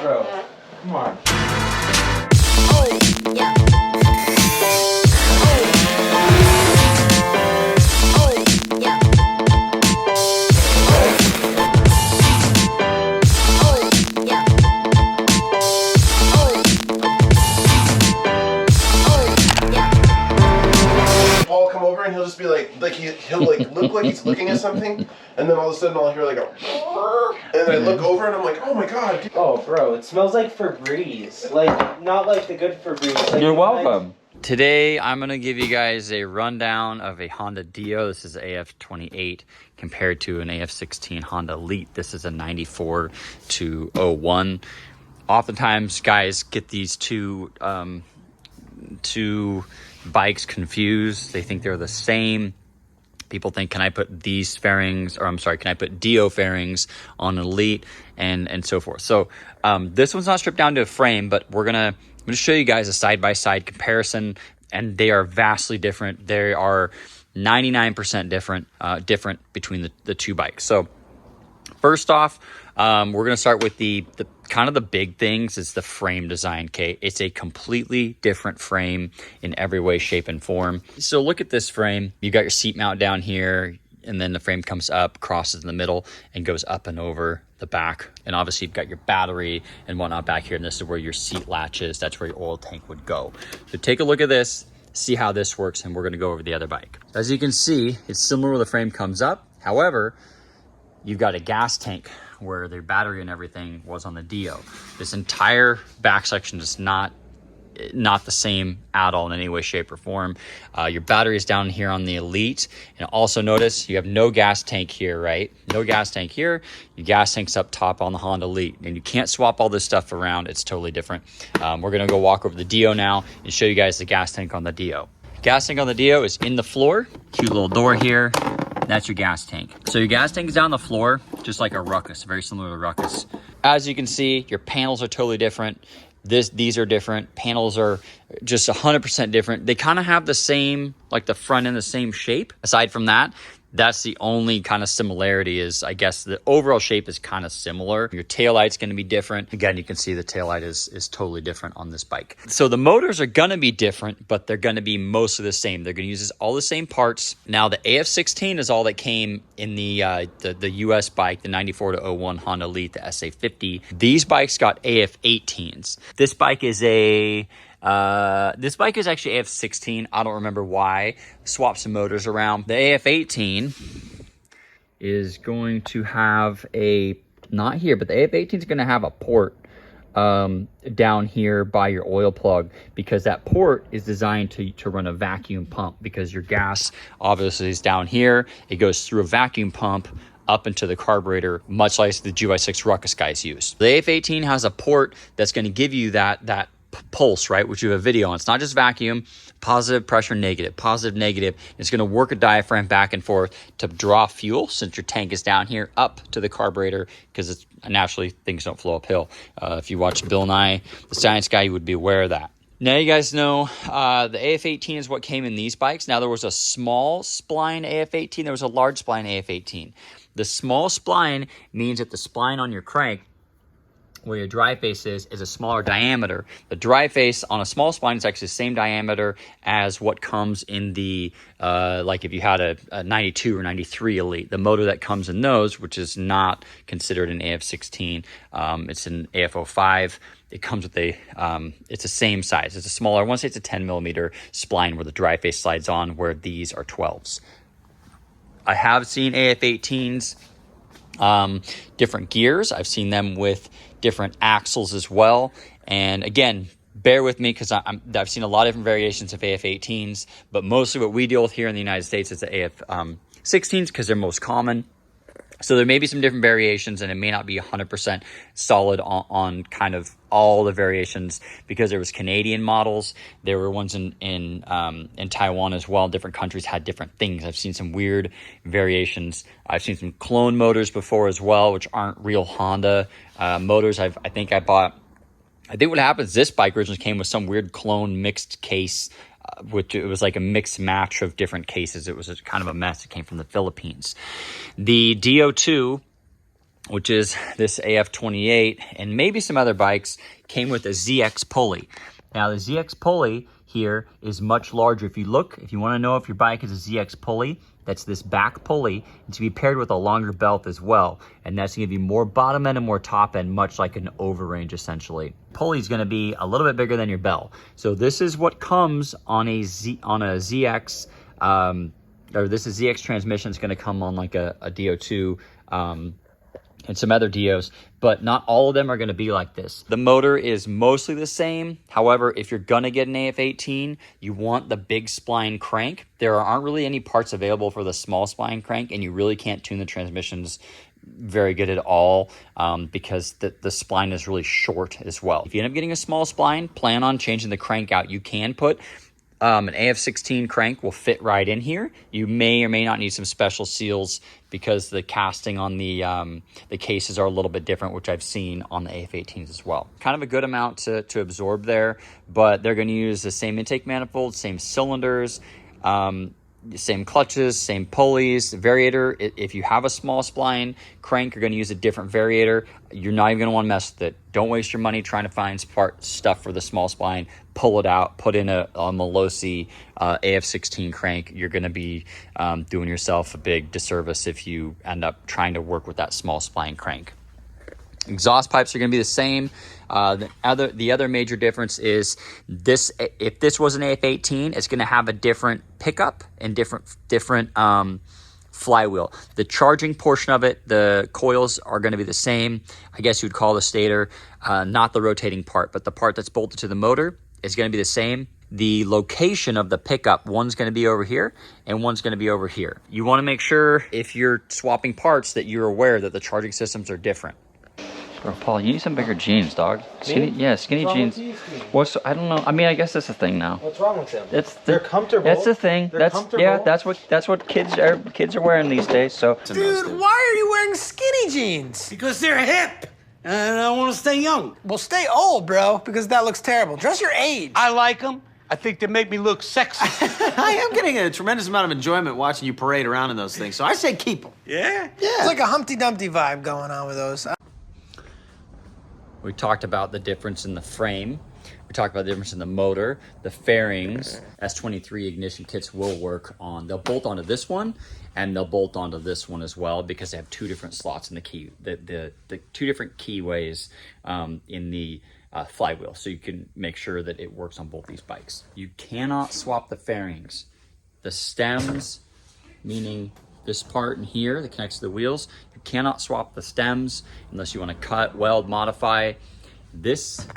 Bro, come on. And he'll just be like he'll like look like he's looking at something, and then all of a sudden I'll hear like a, and then I look over and I'm like, oh my god. Oh, bro, it smells like Febreze. Like, not like the good Febreze. Like, you're welcome. Today, I'm gonna give you guys a rundown of a Honda DIO. This is AF28 compared to an AF16 Honda Elite. This is a 94 to 01. Oftentimes, guys get these two bikes confused. They think they're the same. People think, can I put these fairings, or I'm sorry, can I put DIO fairings on an Elite, and so forth. So this one's not stripped down to a frame, but I'm gonna show you guys a side-by-side comparison, and they are vastly different. They are 99% different between the two bikes. So first off, we're gonna start with the kind of the big things is the frame design, okay? It's a completely different frame in every way, shape, and form. So look at this frame. You got your seat mount down here, and then the frame comes up, crosses in the middle, and goes up and over the back. And obviously you've got your battery and whatnot back here, and this is where your seat latch is. That's where your oil tank would go. So take a look at this, see how this works, and we're gonna go over the other bike. As you can see, it's similar where the frame comes up. However, you've got a gas tank where their battery and everything was on the DIO. This entire back section is not the same at all in any way, shape, or form. Your battery is down here on the Elite. And also notice you have no gas tank here, right? No gas tank here. Your gas tank's up top on the Honda Elite. And you can't swap all this stuff around. It's totally different. We're gonna go walk over the DIO now and show you guys the gas tank on the DIO. Gas tank on the DIO is in the floor. Cute little door here. That's your gas tank. So your gas tank is down the floor, just like a Ruckus, very similar to a Ruckus. As you can see, your panels are totally different. These are different. Panels are just 100% different. They kind of have the same, like the front end, the same shape. Aside from that, that's the only kind of similarity is, I guess, the overall shape is kind of similar. Your taillight's going to be different. Again, you can see the taillight is totally different on this bike. So the motors are going to be different, but they're going to be mostly the same. They're going to use all the same parts. Now, the AF16 is all that came in the US bike, the 94 to 01 Honda Elite, the SA50. These bikes got AF18s. This bike is actually AF16. I don't remember why. Swap some motors around. The AF18 is going to have not here, but the AF18 is going to have a port down here by your oil plug, because that port is designed to run a vacuum pump, because your gas obviously is down here. It goes through a vacuum pump up into the carburetor, much like the GY6 Ruckus guys use. The AF18 has a port that's going to give you that pulse, right, which you have a video on. It's not just vacuum, positive pressure, negative, positive, negative. It's going to work a diaphragm back and forth to draw fuel, since your tank is down here, up to the carburetor, because it's naturally things don't flow uphill. If you watch Bill Nye, the Science Guy, you would be aware of that. Now you guys know the AF18 is what came in these bikes. Now there was a small spline AF18, there was a large spline AF18. The small spline means that the spline on your crank, where your drive face is a smaller diameter. The drive face on a small spline is actually the same diameter as what comes in the, like if you had a 92 or 93 Elite. The motor that comes in those, which is not considered an AF16, it's an AF05. It comes with it's the same size. It's a smaller, I want to say it's a 10 millimeter spline where the drive face slides on, where these are 12s. I have seen AF18s, different gears. I've seen them with different axles as well. And again, bear with me, because I've seen a lot of different variations of AF18s, but mostly what we deal with here in the United States is the AF16s, because they're most common. So there may be some different variations, and it may not be 100% solid on kind of all the variations, because there was Canadian models. There were ones in Taiwan as well. Different countries had different things. I've seen some weird variations. I've seen some clone motors before as well, which aren't real Honda motors. I think what happens, this bike originally came with some weird clone mixed case which it was like a mixed match of different cases. It was kind of a mess. It came from the Philippines. The DO2, which is this AF28, and maybe some other bikes, came with a ZX pulley. Now the ZX pulley here is much larger. If you want to know if your bike is a ZX pulley, that's this back pulley. It's going to be paired with a longer belt as well. And that's going to give you more bottom end and more top end, much like an overrange essentially. Pulley is going to be a little bit bigger than your bell. So this is what comes on a ZX, or this is ZX transmission. It's going to come on like a DO2, and some other DIOs, but not all of them are going to be like this. The motor is mostly the same. However, if you're going to get an AF18, you want the big spline crank. There aren't really any parts available for the small spline crank, and you really can't tune the transmissions very good at all because the spline is really short as well. If you end up getting a small spline, plan on changing the crank out. You can put an AF16 crank will fit right in here. You may or may not need some special seals because the casting on the cases are a little bit different, which I've seen on the AF18s as well. Kind of a good amount to absorb there, but they're going to use the same intake manifold, same cylinders, same clutches, same pulleys, variator. If you have a small spline crank, you're going to use a different variator. You're not even going to want to mess with it. Don't waste your money trying to find stuff for the small spline. Pull it out, put in a Melosi AF16 crank. You're going to be doing yourself a big disservice if you end up trying to work with that small spline crank. Exhaust pipes are going to be the same. The other major difference is this. If this was an AF18, it's going to have a different pickup and different flywheel. The charging portion of it, the coils are going to be the same. I guess you'd call the stator, not the rotating part, but the part that's bolted to the motor is going to be the same. The location of the pickup, one's going to be over here and one's going to be over here. You want to make sure if you're swapping parts that you're aware that the charging systems are different. Bro, Paul, you need some bigger jeans, dog. Skinny jeans. I don't know. I mean, I guess that's a thing now. What's wrong with them? They're comfortable. That's the thing. That's what kids are wearing these days. So, dude, why are you wearing skinny jeans? Because they're hip, and I want to stay young. Well, stay old, bro, because that looks terrible. Dress your age. I like them. I think they make me look sexy. I am getting a tremendous amount of enjoyment watching you parade around in those things, so I say keep them. Yeah? Yeah. It's like a Humpty Dumpty vibe going on with those. we talked about the difference in the frame. We talked about the difference in the motor, the fairings. S23 ignition kits will work on, they'll bolt onto this one and they'll bolt onto this one as well because they have two different slots in the key, the two different keyways in the flywheel. So you can make sure that it works on both these bikes. You cannot swap the fairings. The stems, meaning this part in here that connects to the wheels, you cannot swap the stems unless you want to cut, weld, modify. This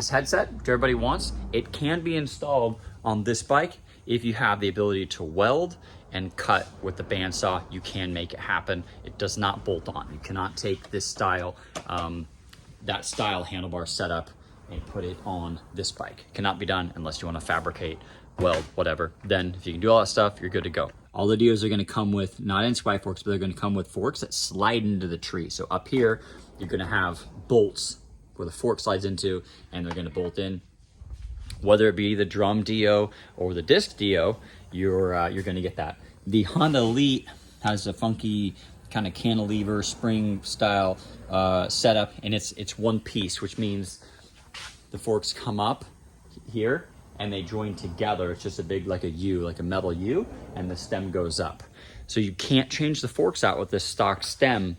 headset, which everybody wants, it can be installed on this bike. If you have the ability to weld and cut with the bandsaw, you can make it happen. It does not bolt on. You cannot take this style, that style handlebar setup and put it on this bike. It cannot be done unless you want to fabricate, weld, whatever. Then if you can do all that stuff, you're good to go. All the DIOs are going to come with, not NCY forks, but they're going to come with forks that slide into the tree. So up here, you're going to have bolts where the fork slides into, and they're going to bolt in. Whether it be the drum DIO or the disc DIO, you're going to get that. The Honda Elite has a funky kind of cantilever spring style setup, and it's one piece, which means the forks come up here and they join together. It's just a big, like a U, like a metal U, and the stem goes up. So you can't change the forks out with this stock stem.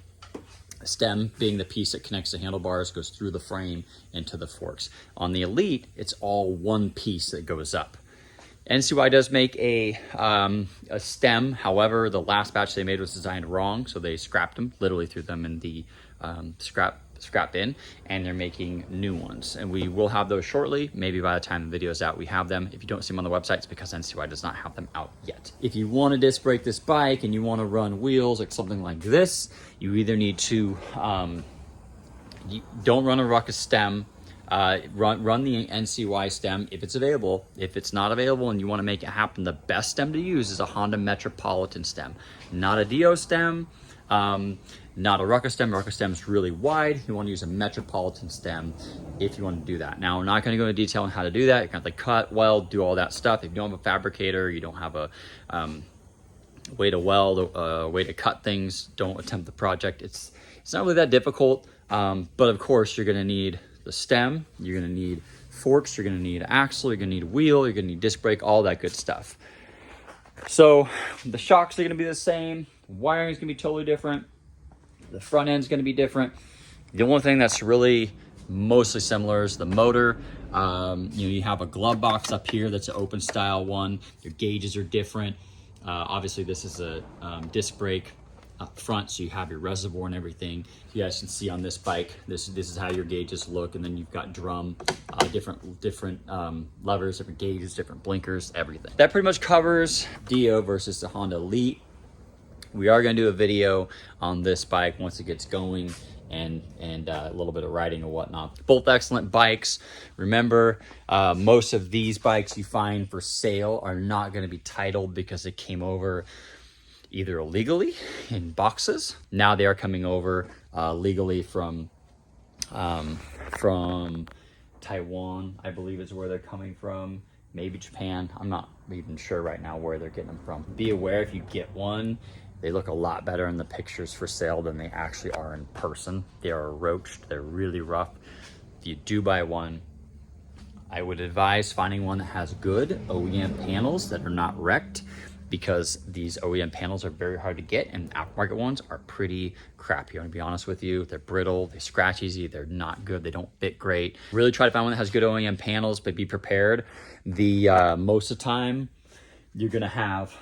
Stem being the piece that connects the handlebars, goes through the frame into the forks. On the Elite, it's all one piece that goes up. NCY does make a stem. However, the last batch they made was designed wrong, so they scrapped them, literally threw them in the scrap bin, and they're making new ones. And we will have those shortly. Maybe by the time the video is out, we have them. If you don't see them on the website, it's because NCY does not have them out yet. If you want to disc brake this bike and you want to run wheels like something like this, you either need to, don't run a Ruckus stem, run the NCY stem if it's available. If it's not available and you want to make it happen, the best stem to use is a Honda Metropolitan stem, not a DIO stem, Not a ruckus stem. Ruckus stem is really wide. You want to use a metropolitan stem if you want to do that. Now, we're not going to go into detail on how to do that. You're going to have to cut, weld, do all that stuff. If you don't have a fabricator, you don't have a way to weld, a way to cut things, don't attempt the project. It's not really that difficult, but of course, you're going to need the stem. You're going to need forks. You're going to need an axle. You're going to need a wheel. You're going to need disc brake, all that good stuff. So the shocks are going to be the same. Wiring is going to be totally different. The front end is going to be different. The only thing that's really mostly similar is the motor. You have a glove box up here that's an open style one. Your gauges are different. Obviously, this is a disc brake up front, so you have your reservoir and everything. You guys can see on this bike, this is how your gauges look, and then you've got drum, different levers, different gauges, different blinkers, everything. That pretty much covers DIO versus the Honda Elite. We are going to do a video on this bike once it gets going, and a little bit of riding and whatnot. Both excellent bikes. Remember, most of these bikes you find for sale are not going to be titled because it came over either illegally in boxes. Now they are coming over legally from Taiwan, I believe is where they're coming from. Maybe Japan. I'm not even sure right now where they're getting them from. Be aware if you get one, they look a lot better in the pictures for sale than they actually are in person. They are roached, they're really rough. If you do buy one, I would advise finding one that has good OEM panels that are not wrecked, because these OEM panels are very hard to get, and aftermarket ones are pretty crappy. I'm gonna be honest with you. They're brittle, they scratch easy, they're not good, they don't fit great. Really try to find one that has good OEM panels, but be prepared. Most of the time, you're gonna have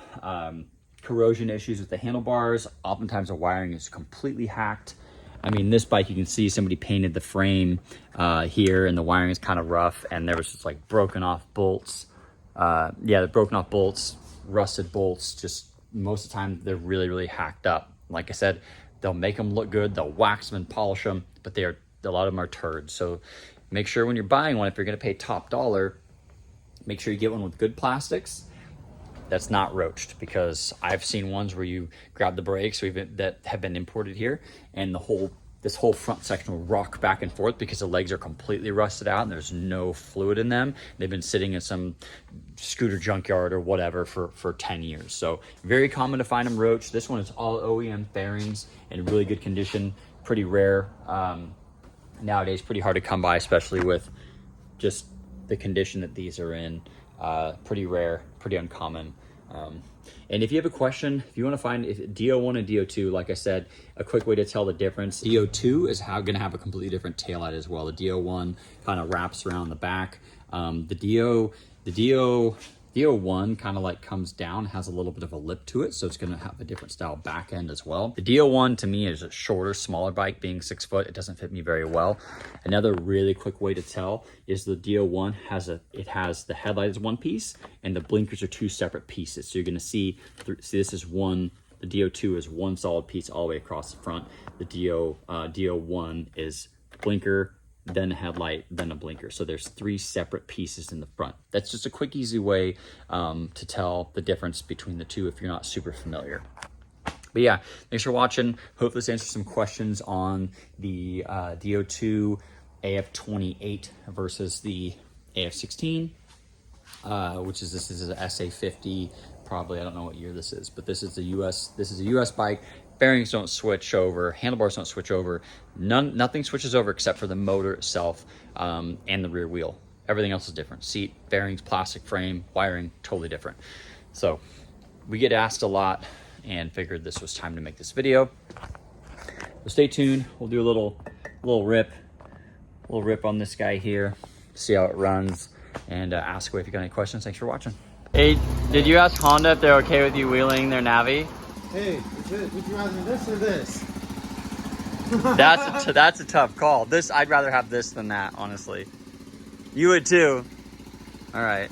corrosion issues with the handlebars. Oftentimes the wiring is completely hacked. I mean, this bike, you can see somebody painted the frame here, and the wiring is kind of rough, and there was just like broken off bolts. The broken off bolts, rusted bolts, just most of the time they're really, really hacked up. Like I said, they'll make them look good, they'll wax them and polish them, but a lot of them are turds. So make sure when you're buying one, if you're gonna pay top dollar, make sure you get one with good plastics that's not roached, because I've seen ones where you grab the brakes that have been imported here, and this whole front section will rock back and forth because the legs are completely rusted out and there's no fluid in them. They've been sitting in some scooter junkyard or whatever for 10 years. So very common to find them roached. This one is all OEM fairings in really good condition, pretty rare. Nowadays, pretty hard to come by, especially with just the condition that these are in. Pretty rare, pretty uncommon. And if you have a question, if you want to find if DIO1 and DIO2, like I said, a quick way to tell the difference, DIO2 is going to have a completely different taillight as well. The DIO1 kind of wraps around the back. The DIO1 kind of like comes down, has a little bit of a lip to it, so it's going to have a different style back end as well. The DIO1 to me is a shorter, smaller bike. Being 6 foot, it doesn't fit me very well. Another really quick way to tell is the DIO1 has the headlight is one piece and the blinkers are two separate pieces. So you're going to see this is one. The DIO2 is one solid piece all the way across the front. The DIO1 is blinker, then a headlight, then a blinker. So there's 3 separate pieces in the front. That's just a quick, easy way to tell the difference between the two if you're not super familiar. But yeah, thanks for watching. Hopefully this answers some questions on the DIO2 AF28 versus the AF16, this is an SA50, probably, I don't know what year this is, but this is a US bike. Bearings don't switch over, handlebars don't switch over, nothing switches over except for the motor itself and the rear wheel. Everything else is different. Seat, bearings, plastic frame, wiring, totally different. So we get asked a lot and figured this was time to make this video. So stay tuned. We'll do a little rip on this guy here, see how it runs, and ask away if you got any questions. Thanks for watching. Hey, did you ask Honda if they're okay with you wheeling their Navi? Hey, would you rather this or this? That's a tough call. I'd rather have this than that, honestly. You would too. All right.